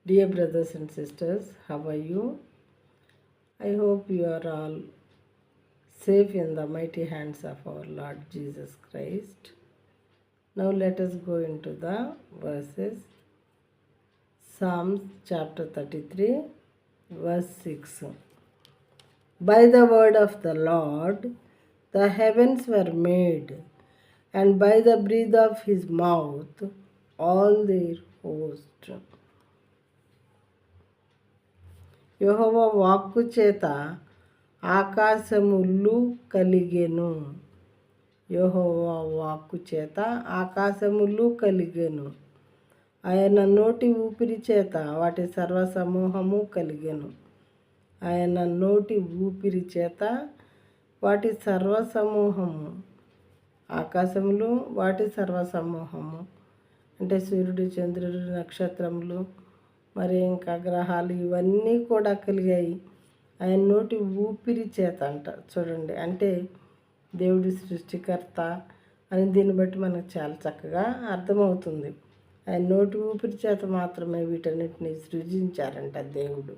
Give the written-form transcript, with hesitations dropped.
Dear brothers and sisters, how are you? I hope you are all safe in the mighty hands of our Lord Jesus Christ. Now let us go into the verses. Psalms chapter 33, verse 6. By the word of the Lord the heavens were made, and by the breath of his mouth all their host. యెహోవా వాక్కు చేత ఆకాశములు కలిగెను. యెహోవా వాక్కు చేత ఆకాశములు కలిగెను. ఆయన నోటి ఊపిరి చేత వాటి సర్వసమూహము కలిగెను. ఆయన నోటి ఊపిరి చేత వాటి సర్వసమూహము, ఆకాశములు వాటి సర్వసమూహము అంటే సూర్యుడు, చంద్రుడు, నక్షత్రములు, మరి ఇంకా గ్రహాలు ఇవన్నీ కూడా కలిగాయి ఆయన నోటి ఊపిరి చేత అంట. చూడండి, అంటే దేవుడి సృష్టికర్త అని దీన్ని బట్టి మనకు చాలా చక్కగా అర్థమవుతుంది. ఆయన నోటి ఊపిరి చేత మాత్రమే వీటన్నిటిని సృజించారంట దేవుడు.